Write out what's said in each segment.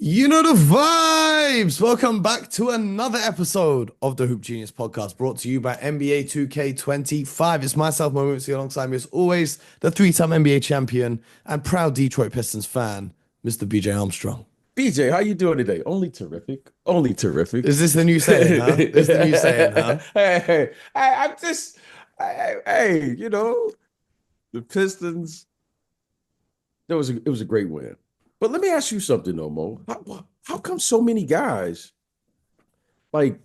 You know the vibes. Welcome back to another episode of the Hoop Genius podcast brought to you by NBA 2K25. It's myself, Mooncey, alongside me as always, the three-time NBA champion and proud Detroit Pistons fan, Mr. BJ Armstrong. BJ, how you doing today? Only terrific. Only terrific. Is this the new saying, huh? This is the new saying, huh? I'm just, hey, the Pistons. It was a great win. But let me ask you something, though, Mo. How come so many guys, like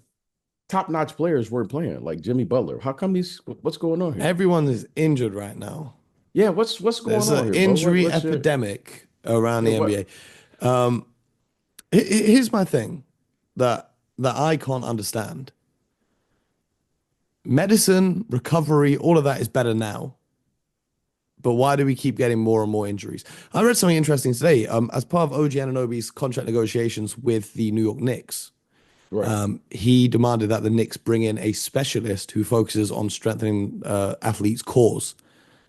top-notch players, weren't playing, like Jimmy Butler? How come what's going on here? Everyone is injured right now. Yeah, what's going There's on an here, bro? injury What's your, epidemic around yeah, the what? NBA. Here's my thing that I can't understand. Medicine, recovery, all of that is better now. But why do we keep getting more and more injuries? I read something interesting today. As part of OG Anunoby's contract negotiations with the New York Knicks, Right. he demanded that the Knicks bring in a specialist who focuses on strengthening athletes' cores,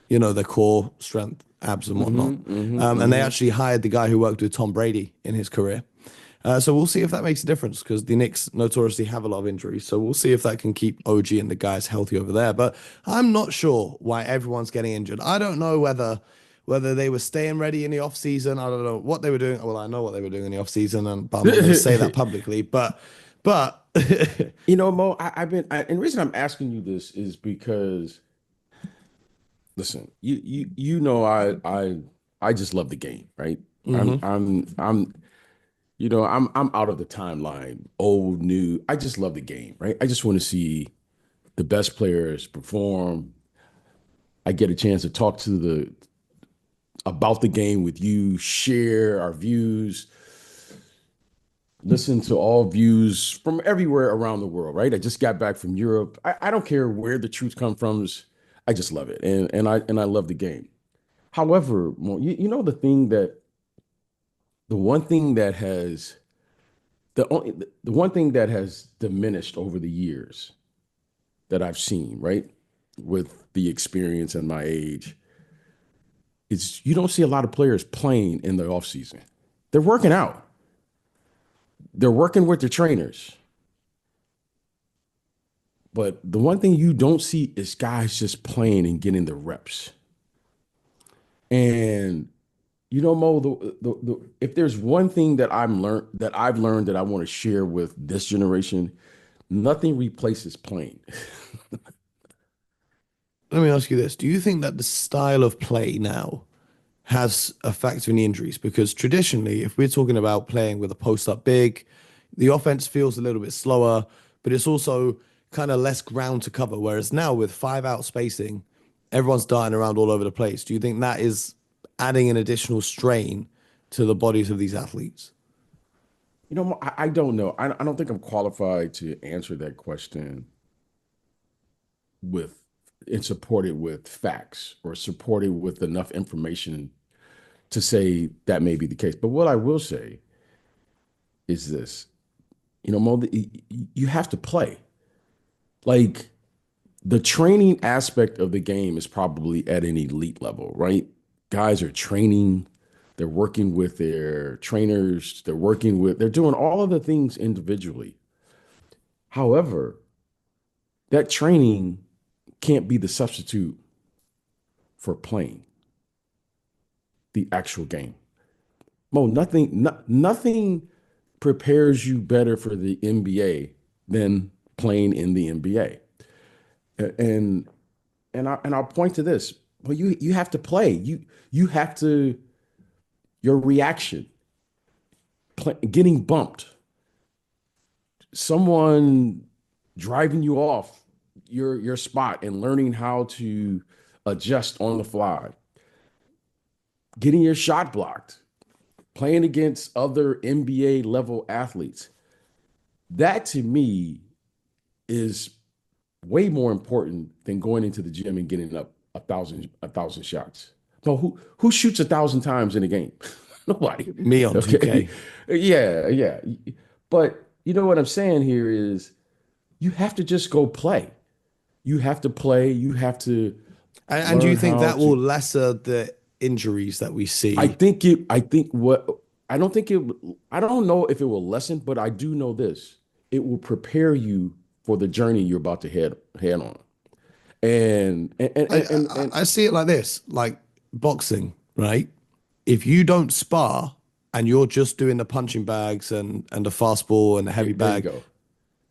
their core strength, abs and whatnot. And they actually hired the guy who worked with Tom Brady in his career. So we'll see if that makes a difference because the Knicks notoriously have a lot of injuries. So we'll see if that can keep OG and the guys healthy over there. But I'm not sure why everyone's getting injured. I don't know whether they were staying ready in the off season. I don't know what they were doing. Well, I know what they were doing in the off season, but I'm not going to say that publicly. But Mo, and the reason I'm asking you this is because, listen, I just love the game, right? I'm mhm. I'm I'm I'm out of the timeline, old, new. I just love the game, right? I just want to see the best players perform. I get a chance to talk to the about the game with you, share our views, listen to all views from everywhere around the world, right? I just got back from Europe. I don't care where the truth comes from. I just love it. And I love the game. However, you know the one thing that has the one thing that has diminished over the years that I've seen, right, with the experience and my age, is you don't see a lot of players playing in the offseason. They're working out. They're working with their trainers. But the one thing you don't see is guys just playing and getting the reps. And Mo, if there's one thing I've learned that I want to share with this generation, nothing replaces playing. Let me ask you this. Do you think that the style of play now has a factor in the injuries? Because traditionally, if we're talking about playing with a post up big, the offense feels a little bit slower, but it's also kind of less ground to cover. Whereas now with 5 out spacing, everyone's darting around all over the place. Do you think that is adding an additional strain to the bodies of these athletes? I don't know. I don't think I'm qualified to answer that question with and support it with facts or support it with enough information to say that may be the case. But what I will say is this, Mo, you have to play. Like the training aspect of the game is probably at an elite level, right? Guys are training, they're working with their trainers, they're doing all of the things individually. However, that training can't be the substitute for playing the actual game. Mo, nothing prepares you better for the NBA than playing in the NBA. And I'll point to this. Well, you have to play. You have to your reaction, getting bumped, someone driving you off your spot and learning how to adjust on the fly, getting your shot blocked, playing against other NBA level athletes. That to me is way more important than going into the gym and getting up a thousand shots. No, who shoots 1,000 times in a game? Nobody. Me on Okay. 2K. Yeah, yeah. But you know what I'm saying here is you have to just go play. You have to play. You have to And do you learn think how that will to. lesser the injuries that we I see? think it. I think what. I don't think it, I don't know if it will lessen, but I do know this. It will prepare you for the journey you're about to head on. I, And I see it like this, like boxing, right? If you don't spar and you're just doing the punching bags and the fastball and the heavy there you bag, go.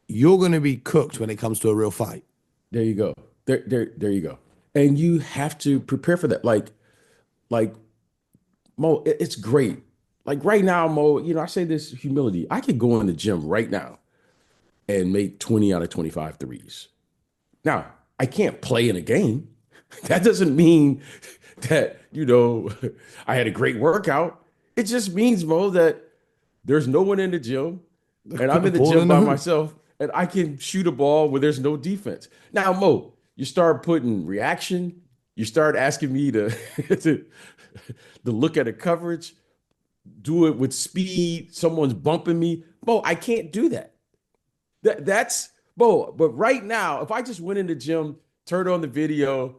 you're going to be cooked when it comes to a real fight. There you go. There you go. And you have to prepare for that. Like Mo, it's great. Like right now, Mo, I say this humility. I could go in the gym right now and make 20 out of 25 threes. Now, I can't play in a game. That doesn't mean that, I had a great workout. It just means, Mo, that there's no one in the gym and Put I'm the in the ball gym in the by hoop. myself and I can shoot a ball where there's no defense. Now, Mo, you start putting reaction, you start asking me to to look at a coverage, do it with speed, someone's bumping me. Mo, I can't do that. That's Bo. But right now, if I just went in the gym, turned on the video,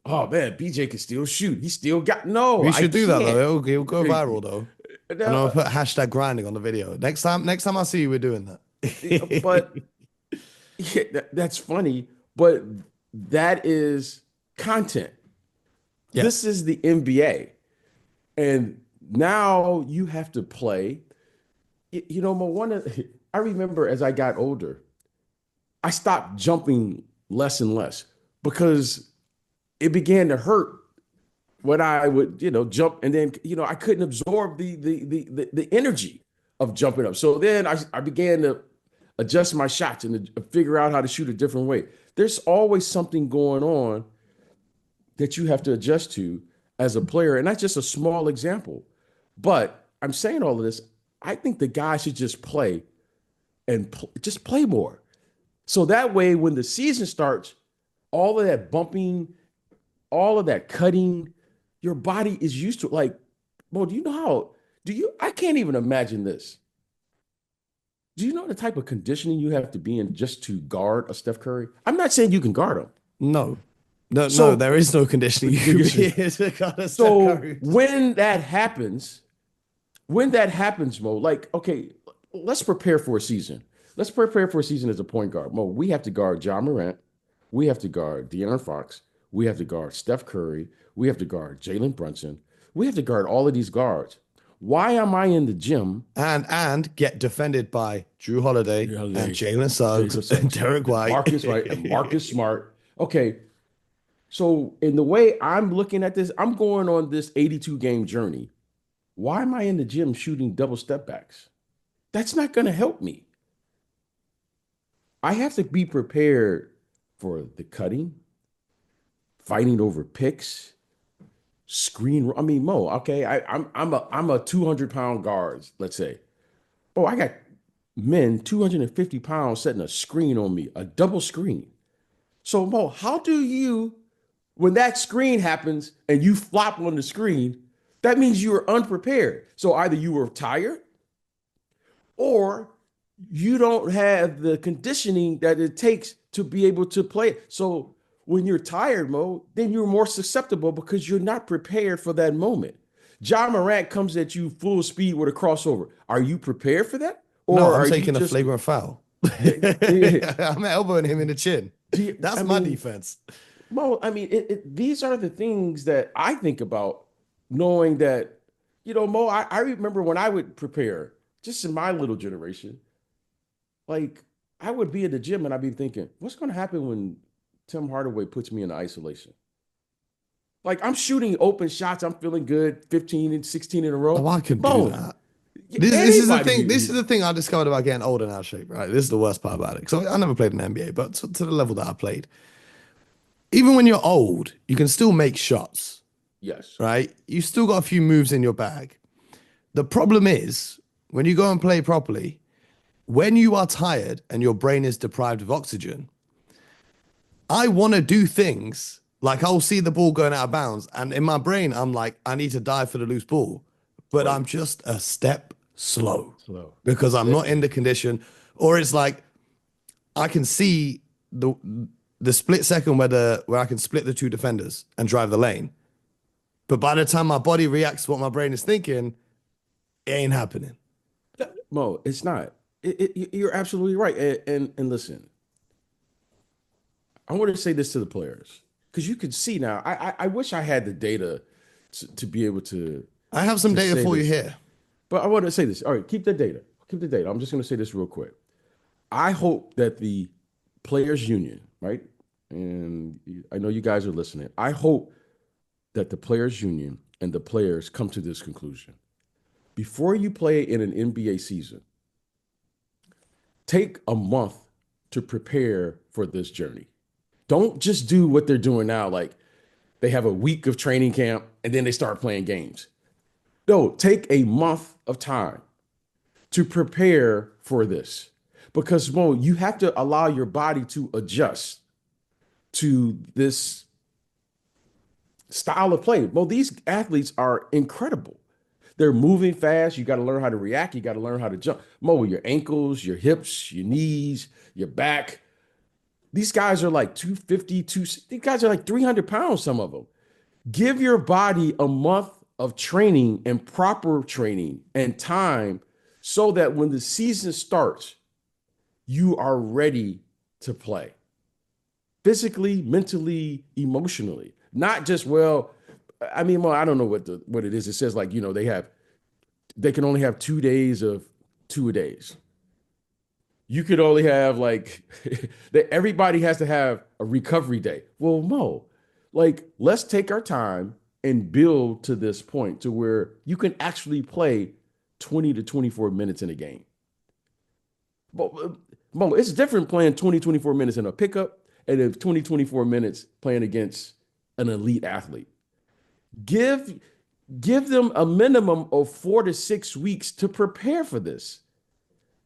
oh man, BJ can still shoot. He still got no, We I should do that though. can't. It'll go viral though. And I'll Now, put hashtag grinding on the video. Next time I see you, we're doing that. but yeah, that's funny. But that is content. Yeah. This is the NBA. And now you have to play. I remember as I got older, I stopped jumping less and less because it began to hurt when I would, jump and then, I couldn't absorb the energy of jumping up. So then I began to adjust my shots and to figure out how to shoot a different way. There's always something going on that you have to adjust to as a player. And that's just a small example. But I'm saying all of this, I think the guy should just play and just play more. So that way, when the season starts, all of that bumping, all of that cutting, your body is used to it. Like, Mo, I can't even imagine this. Do you know the type of conditioning you have to be in just to guard a Steph Curry? I'm not saying you can guard him. No. No, So, there is no conditioning. You can be to kind of Steph so Curry. when that happens, Mo, like, okay, let's prepare for a season. Let's prepare for a season as a point guard. Mo, we have to guard John Morant. We have to guard De'Aaron Fox. We have to guard Steph Curry. We have to guard Jalen Brunson. We have to guard all of these guards. Why am I in the gym? And get defended by Drew Holiday and Jalen Suggs and Derek White. Marcus, right, and Marcus Smart. Okay, so in the way I'm looking at this, I'm going on this 82 game journey. Why am I in the gym shooting double step backs? That's not going to help me. I have to be prepared for the cutting, fighting over picks, screen. I mean, Mo. Okay, I'm a 200-pound guard. Let's say. Oh, I got men 250 pounds setting a screen on me, a double screen. So Mo, how do you, when that screen happens and you flop on the screen, that means you were unprepared. So either you were tired or you don't have the conditioning that it takes to be able to play. So when you're tired, Mo, then you're more susceptible because you're not prepared for that moment. John Morant comes at you full speed with a crossover. Are you prepared for that? Or No, I'm are taking you a just flagrant foul. I'm elbowing him in the chin. That's my defense. Mo, I mean, these are the things that I think about knowing that, Mo, I remember when I would prepare, just in my little generation, like I would be in the gym and I'd be thinking, what's going to happen when Tim Hardaway puts me in isolation? Like I'm shooting open shots, I'm feeling good, 15 and 16 in a row. Oh, I can do Mo, that. This is the thing. This anybody, is the thing I discovered about getting old and out of shape. Right, this is the worst part about it. So I never played in the NBA, but to the level that I played, even when you're old, you can still make shots. yes, Right, you still got a few moves in your bag. The problem is when you go and play properly, when you are tired and your brain is deprived of oxygen, I want to do things like I'll see the ball going out of bounds, and in my brain, I'm like, I need to dive for the loose ball, but I'm just a step slow because I'm not in the condition. Or it's like I can see the split second where I can split the two defenders and drive the lane, but by the time my body reacts to what my brain is thinking, It ain't happening. Mo, it's not. You're absolutely right. And listen, I want to say this to the players because you can see now. I wish I had the data to be able I have some to data say for you this, here. but I want to say this. All right, keep the data. Keep the data. I'm just going to say this real quick. I hope that the players union, right? And I know you guys are listening. I hope that the players union and the players come to this conclusion. Before you play in an NBA season, take a month to prepare for this journey. Don't just do what they're doing now. Like they have a week of training camp and then they start playing games. No, take a month of time to prepare for this. Because, Mo, you have to allow your body to adjust to this style of play. Well, these athletes are incredible. They're moving fast. You got to learn how to react. You got to learn how to jump. Mo, your ankles, your hips, your knees, your back. These guys are like 250, these guys are like 300 pounds, some of them. Give your body a month of training and proper training and time so that when the season starts, you are ready to play physically, mentally, emotionally. Not just, well, I mean, well, I don't know what it is. It says like, they can only have 2 days of 2 days. You could only have like that everybody has to have a recovery day. Well, Mo, like let's take our time and build to this point to where you can actually play 20 to 24 minutes in a game. But Mo, it's different playing 20, 24 minutes in a pickup and then 20, 24 minutes playing against an elite athlete. Give them a minimum of 4 to 6 weeks to prepare for this.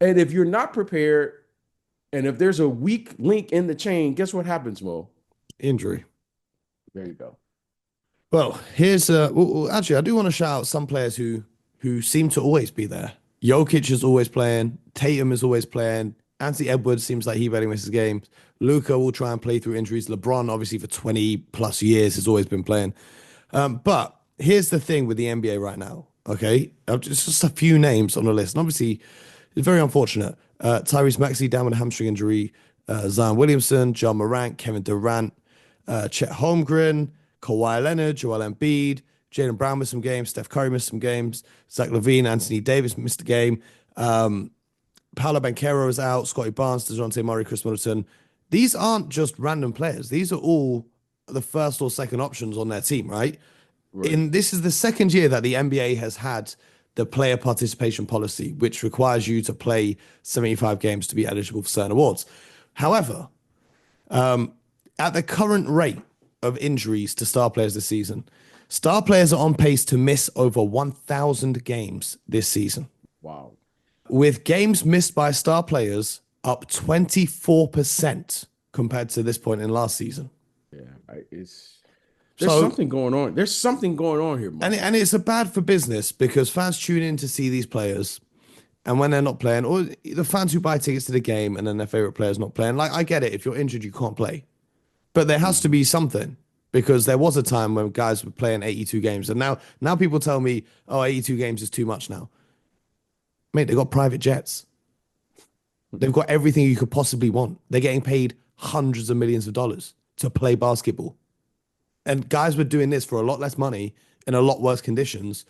And if you're not prepared, and if there's a weak link in the chain, guess what happens, Mo? Injury. There you go. Well, here's actually, I do want to shout out some players who seem to always be there. Jokic is always playing. Tatum is always playing. Anthony Edwards seems like he barely misses games. Luka will try and play through injuries. LeBron, obviously, for 20 plus years has always been playing. But here's the thing with the NBA right now. Okay, just a few names on the list, and obviously, it's very unfortunate. Tyrese Maxey down with a hamstring injury. Zion Williamson, John Morant, Kevin Durant, Chet Holmgren, Kawhi Leonard, Joel Embiid, Jaylen Brown missed some games, Steph Curry missed some games, Zach LaVine, Anthony Davis missed a game, Paolo Banchero is out, Scotty Barnes, DeJounte Murray, Chris Middleton. These aren't just random players. These are all the first or second options on their team, right? This is the second year that the NBA has had the player participation policy, which requires you to play 75 games to be eligible for certain awards. However, at the current rate of injuries to star players this season, star players are on pace to miss over 1,000 games this season. Wow. With games missed by star players up 24% compared to this point in last season. Yeah, there's something going on. There's something going on here, Mark. And it's a bad for business because fans tune in to see these players, and when they're not playing, or the fans who buy tickets to the game and then their favorite player's not playing, like I get it, if you're injured, you can't play. But there has to be something because there was a time when guys were playing 82 games, and now people tell me, oh, 82 games is too much now. Mate, they got private jets. They've got everything you could possibly want. They're getting paid hundreds of millions of dollars to play basketball. And guys were doing this for a lot less money in a lot worse conditions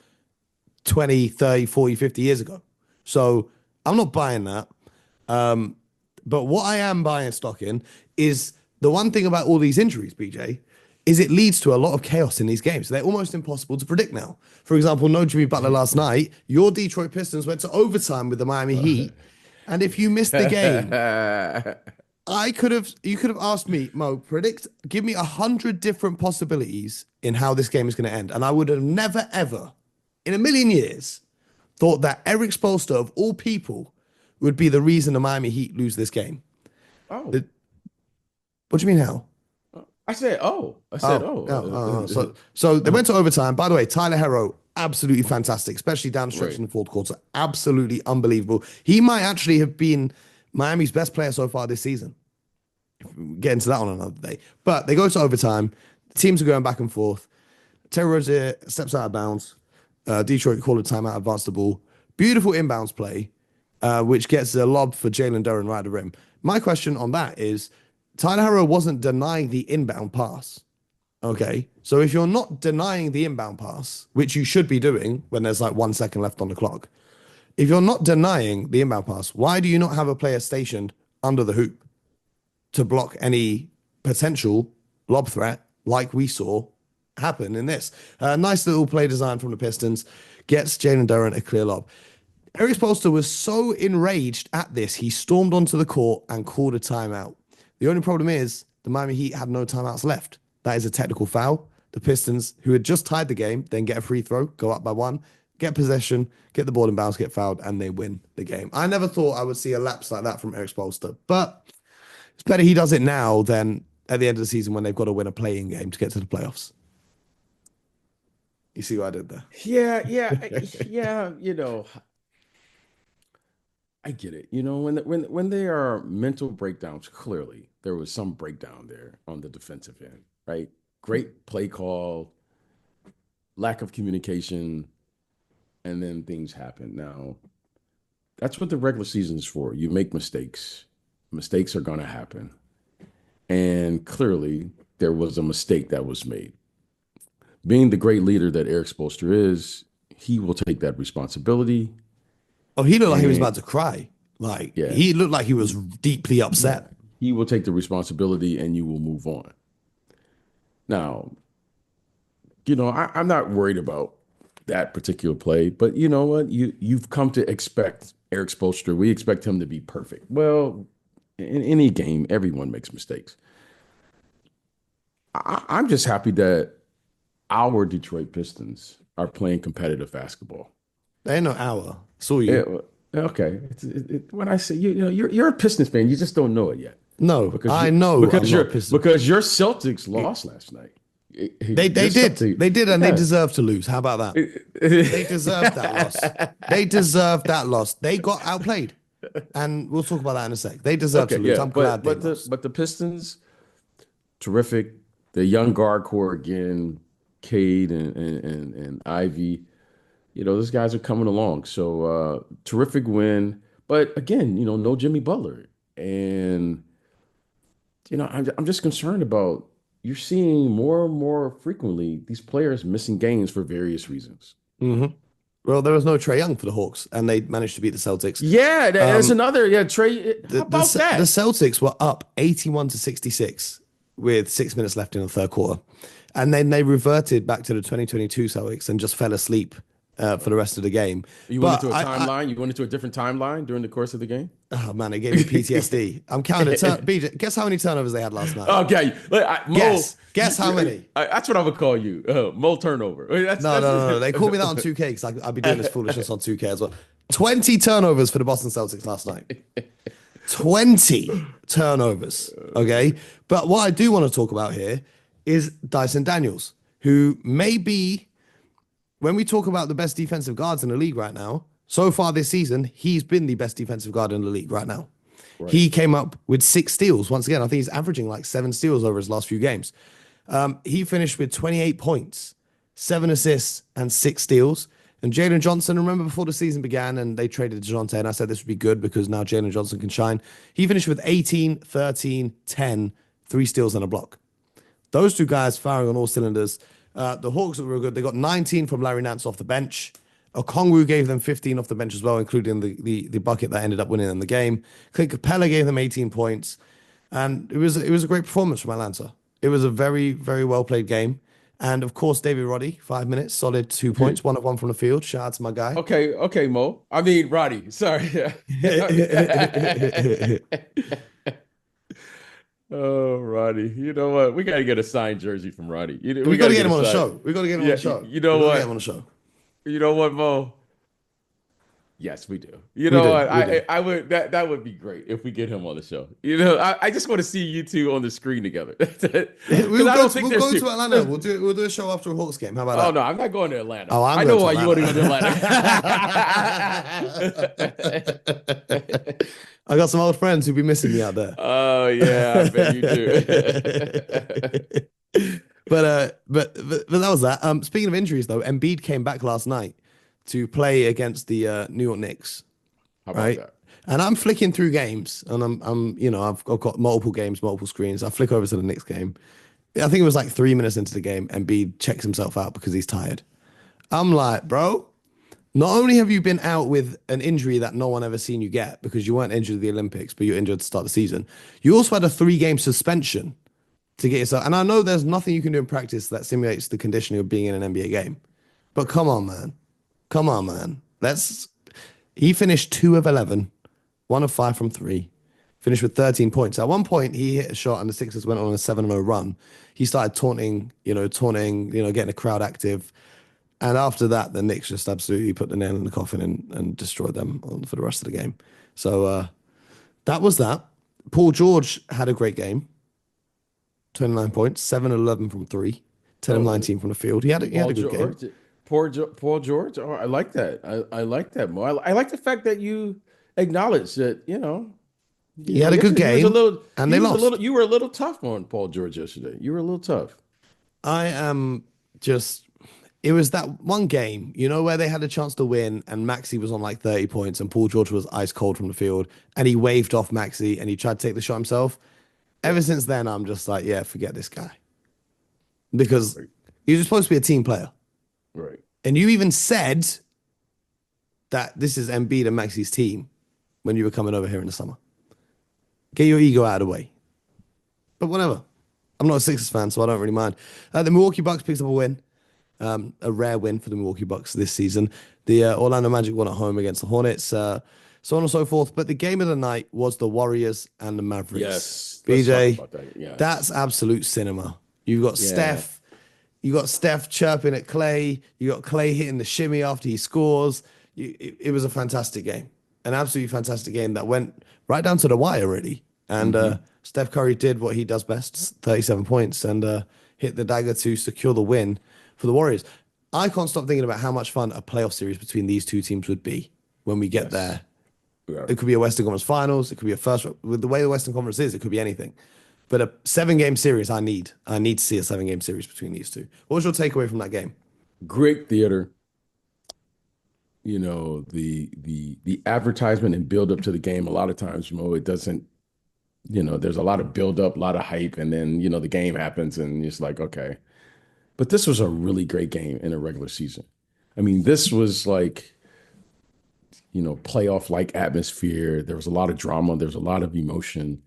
20, 30, 40, 50 years ago. So I'm not buying that. But what I am buying stock in is the one thing about all these injuries, BJ, is it leads to a lot of chaos in these games. They're almost impossible to predict now. For example, no Jimmy Butler last night. Your Detroit Pistons went to overtime with the Miami Heat. And if you missed the game, you could have asked me, Mo, give me 100 different possibilities in how this game is going to end. And I would have never, ever, in a million years, thought that Eric Spoelstra, of all people, would be the reason the Miami Heat lose this game. Oh. What do you mean how? I said, oh. So they went to overtime. By the way, Tyler Herro, absolutely fantastic, especially down the stretch in the fourth quarter. Absolutely unbelievable. He might actually have been Miami's best player so far this season. Get into that on another day. But they go to overtime. The teams are going back and forth. Terry Rozier steps out of bounds. Detroit call a timeout, advance the ball. Beautiful inbounds play, which gets a lob for Jalen Duren right at the rim. My question on that is, Tyler Harrow wasn't denying the inbound pass. Okay, so if you're not denying the inbound pass, which you should be doing when there's like 1 second left on the clock, if you're not denying the inbound pass, why do you not have a player stationed under the hoop to block any potential lob threat like we saw happen in this? Nice little play design from the Pistons, gets Jalen Duren a clear lob. Eric Spoelstra was so enraged at this, he stormed onto the court and called a timeout. The only problem is the Miami Heat had no timeouts left. That is a technical foul. The Pistons, who had just tied the game, then get a free throw, go up by 1, get possession, get the ball in bounds, get fouled, and they win the game. I never thought I would see a lapse like that from Eric Spoelstra, but it's better he does it now than at the end of the season when they've got to win a play-in game to get to the playoffs. You see what I did there? Yeah. I get it. When there are mental breakdowns, clearly there was some breakdown there on the defensive end, right? Great play call, lack of communication, and then things happen. Now, that's what the regular season is for. You make mistakes. Mistakes are going to happen. And clearly there was a mistake that was made. Being the great leader that Eric Spoelstra is, he will take that responsibility. Oh, he looked like he was about to cry. He looked like he was deeply upset. He will take the responsibility and you will move on. Now, I'm not worried about that particular play, but you know what? You've come to expect Eric Spoelstra. We expect him to be perfect. Well, in any game, everyone makes mistakes. I'm just happy that our Detroit Pistons are playing competitive basketball. They ain't no hour. Saw you. Okay. When I say you're a Pistons fan, you just don't know it yet. No, I know because your Celtics lost last night. They did, and they deserve to lose. How about that? They deserved that loss. They deserved that loss. They got outplayed, and we'll talk about that in a sec. They deserve to lose. Yeah, I'm glad they lost. But the Pistons, terrific. The young guard core again, Cade and Ivy. Those guys are coming along. So terrific win. But again, no Jimmy Butler. And, I'm just concerned about you're seeing more and more frequently these players missing games for various reasons. Mm-hmm. Well, there was no Trae Young for the Hawks, and they managed to beat the Celtics. Yeah, there's another. Yeah, Trae. How about that? The Celtics were up 81-66 with 6 minutes left in the third quarter. And then they reverted back to the 2022 Celtics and just fell asleep for the rest of the game. You went into a timeline? You went into a different timeline during the course of the game? Oh, man, it gave me PTSD. I'm counting. BJ, guess how many turnovers they had last night? Okay. Guess how many? That's what I would call you. Mo turnover. No. They called me that on 2K because I'd be doing this foolishness on 2K as well. 20 turnovers for the Boston Celtics last night. 20 turnovers. Okay. But what I do want to talk about here is Dyson Daniels, who may be, when we talk about the best defensive guards in the league right now, so far this season, he's been the best defensive guard in the league right now. Right. He came up with 6 steals. Once again, I think he's averaging like 7 steals over his last few games. He finished with 28 points, 7 assists, and 6 steals. And Jalen Johnson, remember before the season began and they traded DeJounte, and I said this would be good because now Jalen Johnson can shine. He finished with 18, 13, 10, 3 steals and a block. Those two guys firing on all cylinders. The Hawks were real good. They got 19 from Larry Nance off the bench. Okongwu gave them 15 off the bench as well, including the bucket that ended up winning them the game. Clint Capella gave them 18 points. And it was a great performance from Atlanta. It was a very, very well played game. And of course, David Roddy, 5 minutes, solid 2 points, 1 of 1 from the field. Shout out to my guy. Okay, Mo. I mean, Roddy. Sorry. Oh, Roddy. You know what? We got to get a signed jersey from Roddy. We got to get him on the show. We got to get him on the show. You know what? Get him on the show. You know what, Mo? Yes, we do. You know what? I would that would be great if we get him on the show. I just want to see you two on the screen together. We'll go to Atlanta. We'll do a show after a Hawks game. How about that? Oh no, I'm not going to Atlanta. Oh, I know why you want to go to Atlanta. I got some old friends who'll be missing me out there. Oh yeah, I bet you do. But that was that. Speaking of injuries though, Embiid came back last night. to play against the New York Knicks, How about right? that? And I'm flicking through games, and I've got multiple games, multiple screens. I flick over to the Knicks game. I think it was like 3 minutes into the game, Embiid checks himself out because he's tired. I'm like, bro, not only have you been out with an injury that no one ever seen you get because you weren't injured at the Olympics, but you're injured to start the season, you also had a 3-game suspension to get yourself. And I know there's nothing you can do in practice that simulates the conditioning of being in an NBA game, but come on, man. Come on, man. He finished 2 of 11, 1 of 5 from 3, finished with 13 points. At one point, he hit a shot and the Sixers went on a 7-0 run. He started taunting, getting the crowd active. And after that, the Knicks just absolutely put the nail in the coffin and destroyed them for the rest of the game. So that was that. Paul George had a great game. 29 points, 7 of 11 from 3, 10 of 19 from the field. He had a good game. Paul George. Oh, I like that. I like that more. I like the fact that you acknowledge that, He had a good game, and they lost. You were a little tough on Paul George yesterday. You were a little tough. I am just. It was that one game, where they had a chance to win, and Maxey was on like 30 points, and Paul George was ice cold from the field, and he waved off Maxey, and he tried to take the shot himself. Ever since then, I'm just like, yeah, forget this guy, because he was supposed to be a team player, right? And you even said that this is Embiid and Maxey's team when you were coming over here in the summer. Get your ego out of the way. But whatever. I'm not a Sixers fan, so I don't really mind. The Milwaukee Bucks picks up a win. A rare win for the Milwaukee Bucks this season. The Orlando Magic won at home against the Hornets, so on and so forth. But the game of the night was the Warriors and the Mavericks. Yes, BJ, yes. That's absolute cinema. You've got Steph. You got Steph chirping at Klay. You got Klay hitting the shimmy after he scores. It was a fantastic game, an absolutely fantastic game that went right down to the wire, really. And Steph Curry did what he does best: 37 points, and hit the dagger to secure the win for the Warriors. I can't stop thinking about how much fun a playoff series between these two teams would be when we get there. Yeah. It could be a Western Conference Finals. It could be a first. With the way the Western Conference is, it could be anything. But a 7-game series, I need to see a 7-game series between these two. What was your takeaway from that game? Great theater. The advertisement and build up to the game. A lot of times, it doesn't. There's a lot of build up, a lot of hype, and then the game happens, and it's like, okay. But this was a really great game in a regular season. I mean, this was like, playoff-like atmosphere. There was a lot of drama. There was a lot of emotion.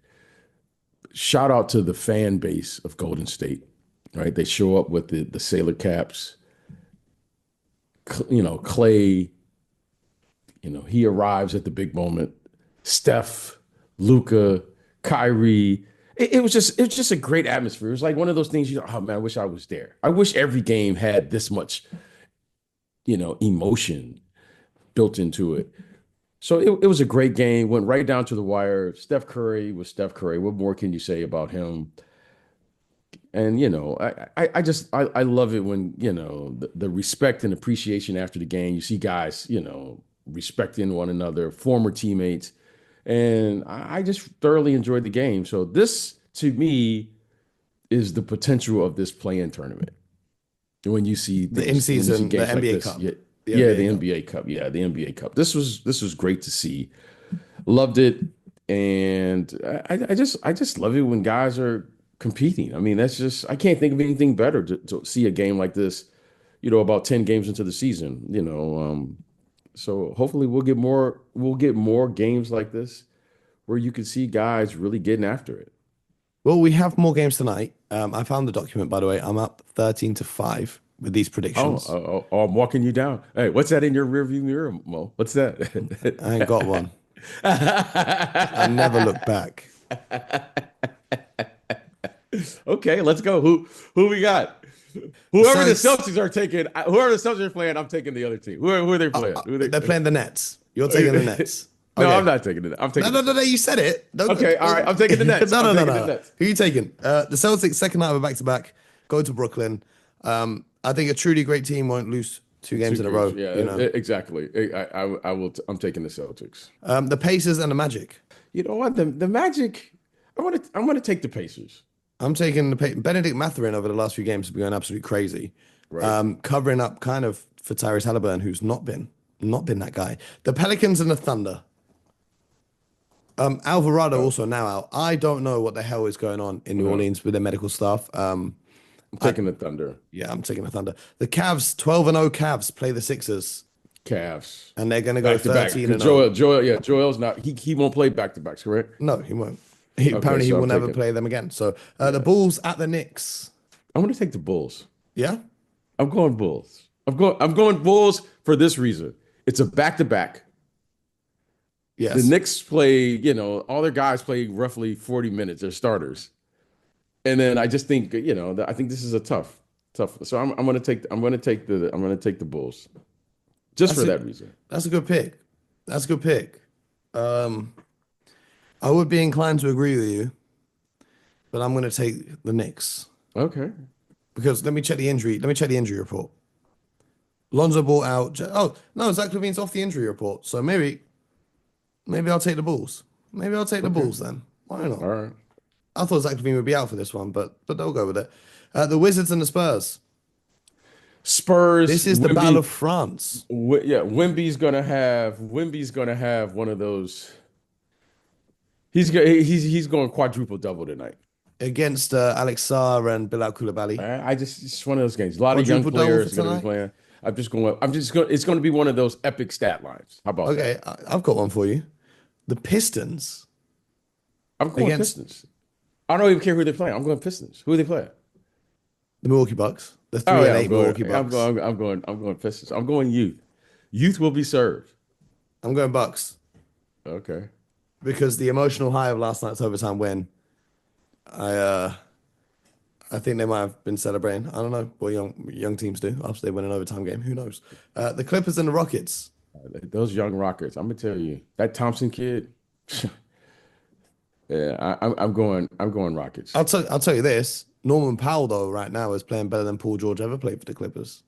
Shout out to the fan base of Golden State, right? They show up with the sailor caps. Klay, he arrives at the big moment. Steph, Luka, Kyrie. It was just a great atmosphere. It was like one of those things, oh man, I wish I was there. I wish every game had this much, emotion built into it. So it was a great game, went right down to the wire. Steph Curry was Steph Curry. What more can you say about him? And, I love it when, the respect and appreciation after the game. You see guys, respecting one another, former teammates. And I just thoroughly enjoyed the game. So this, to me, is the potential of this play-in tournament. When you see the in-season, the NBA like Cup. The NBA Cup. Yeah, the NBA Cup. This was great to see. Loved it. And I just love it when guys are competing. I mean, I can't think of anything better to see a game like this, about 10 games into the season, So hopefully we'll get more games like this where you can see guys really getting after it. Well, we have more games tonight. I found the document, by the way. I'm up 13-5 with these predictions. Oh, I'm walking you down. Hey, what's that in your rearview mirror, Mo? What's that? I ain't got one. I never look back. Okay, let's go. Who we got? Whoever the Celtics are playing, I'm taking the other team. Who are they playing? They're playing the Nets. You're taking the Nets. No, Okay. I'm not taking it. I'm taking. No. You said it. Okay, all right. I'm taking the Nets. No. The Nets. Who are you taking? The Celtics, second night of a back-to-back, go to Brooklyn. I think a truly great team won't lose two games in a row. Yeah, exactly. I will. I'm taking the Celtics. The Pacers and the Magic. You know what? The Magic. I'm gonna take the Pacers. I'm taking Benedict Mathurin over the last few games has been going absolutely crazy. Right. Covering up kind of for Tyrese Halliburton, who's not been that guy. The Pelicans and the Thunder. Alvarado also now out. I don't know what the hell is going on in New Orleans with their medical staff. I'm taking the Thunder. Yeah, I'm taking the Thunder. The Cavs, 12-0 Cavs play the Sixers. Cavs. And they're going to go back to back. 13-0. Joel's not. He won't play back to backs, correct? No, he won't. Apparently, he will never play them again. So the Bulls at the Knicks. I'm going to take the Bulls. Yeah, I'm going Bulls. I'm going Bulls for this reason. It's a back to back. yes. The Knicks play, all their guys play roughly 40 minutes. They're starters, and then I just think, I think this is a tough. So I'm going to take the Bulls, just for that reason. That's a good pick. That's a good pick. I would be inclined to agree with you, but I'm going to take the Knicks. Okay. Because let me check the injury report. Lonzo Ball out. Oh no, Zach LaVine's off the injury report. So maybe I'll take the Bulls. Maybe I'll take the Bulls then. Why not? All right. I thought Zach LaVine would be out for this one, but they'll go with it. The Wizards and the Spurs. Spurs. This is the Battle of France. Wemby's gonna have one of those. He's going quadruple-double tonight Against Alex Sarr and Bilal Coulibaly. It's one of those games. A lot of young players are going to be playing. It's going to be one of those epic stat lines. How about that? Okay, I've got one for you. The Pistons. I'm going Pistons. I don't even care who they're playing. I'm going Pistons. Who are they playing? The Milwaukee Bucks. The 3-8 Milwaukee Bucks. I'm going Pistons. I'm going Youth. Youth will be served. I'm going Bucks. Okay. Because the emotional high of last night's overtime win, I think they might have been celebrating. I don't know what young teams do after they win an overtime game. Who knows? The Clippers and the Rockets. Those young Rockets. I'm gonna tell you, that Thompson kid. Yeah, I'm going Rockets. I'll tell you this. Norman Powell though right now is playing better than Paul George ever played for the Clippers.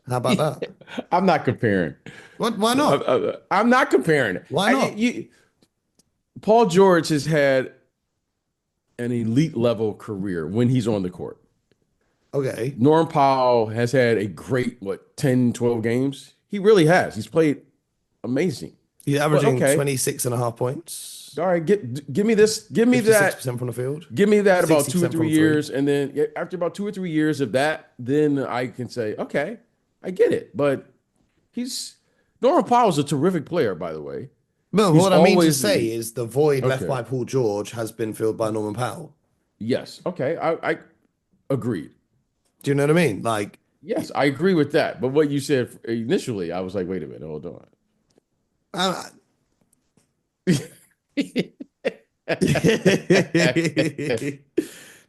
How about that? I'm not comparing. What? Why not? I'm not comparing. Why not? Paul George has had an elite level career when he's on the court. Okay. Norm Powell has had a great, 10, 12 games? He really has. He's played amazing. He's averaging 26.5 points. All right, give me this. Give me that. 56% from the field. Give me that about 2 or 3 years. Three. And then after about 2 or 3 years of that, then I can say, okay, I get it. But Norman Powell's a terrific player, by the way. No, what I mean to say is the void left by Paul George has been filled by Norman Powell. Yes. Okay. I agreed. Do you know what I mean? Like, yes, I agree with that. But what you said initially, I was like, wait a minute, hold on.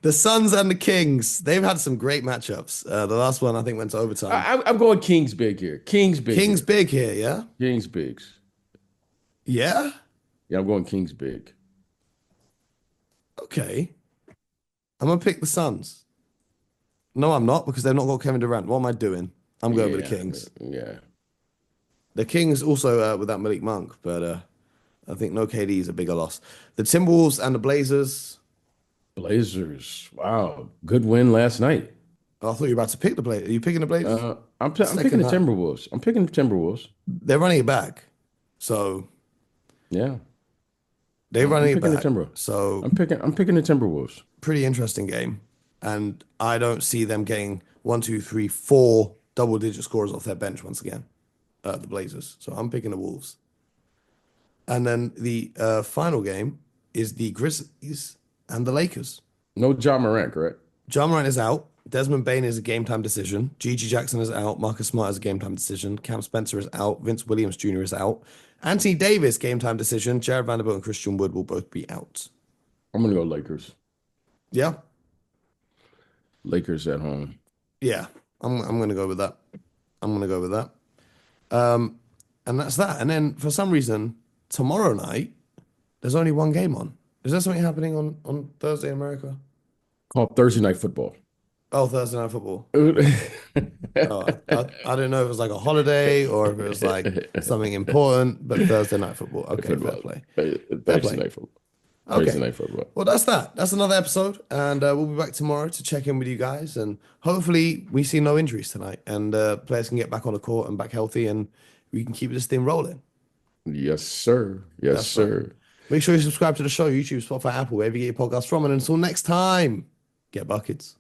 The Suns and the Kings, they've had some great matchups. The last one, I think, went to overtime. I'm going Kings big here. Kings big here, yeah? Kings bigs. Yeah? Yeah, I'm going Kings big. Okay. I'm going to pick the Suns. No, I'm not, because they've not got Kevin Durant. What am I doing? I'm going with the Kings. Yeah. The Kings also without Malik Monk, but I think no KD is a bigger loss. The Timberwolves and the Blazers. Blazers. Wow. Good win last night. Oh, I thought you were about to pick the Blazers. Are you picking the Blazers? I'm picking the Timberwolves. I'm picking the Timberwolves. They're running it back. So yeah. They're running it back. So I'm picking the Timberwolves. Pretty interesting game. And I don't see them getting 1, 2, 3, 4 double-digit scorers off their bench once again. The Blazers. So I'm picking the Wolves. And then the final game is the Grizzlies and the Lakers. No Ja Morant, correct? Ja Morant is out. Desmond Bane is a game-time decision. Gigi Jackson is out. Marcus Smart is a game-time decision. Cam Spencer is out. Vince Williams Jr. is out. Anthony Davis, game-time decision. Jared Vanderbilt and Christian Wood will both be out. I'm going to go Lakers. Yeah? Lakers at home. Yeah, I'm going to go with that. And that's that. And then for some reason, tomorrow night, there's only one game on. Is there something happening on Thursday in America? Called Thursday Night Football. Oh, Thursday Night Football. I didn't know if it was like a holiday or if it was like something important, but Thursday Night Football. Okay, fair play. Thursday Night Football. Thursday Okay. night football. Well, that's that. That's another episode, and we'll be back tomorrow to check in with you guys, and hopefully we see no injuries tonight, and players can get back on the court and back healthy, and we can keep this thing rolling. Yes, sir. Yes, That's right. sir. Make sure you subscribe to the show, YouTube, Spotify, Apple, wherever you get your podcasts from, and until next time, get buckets.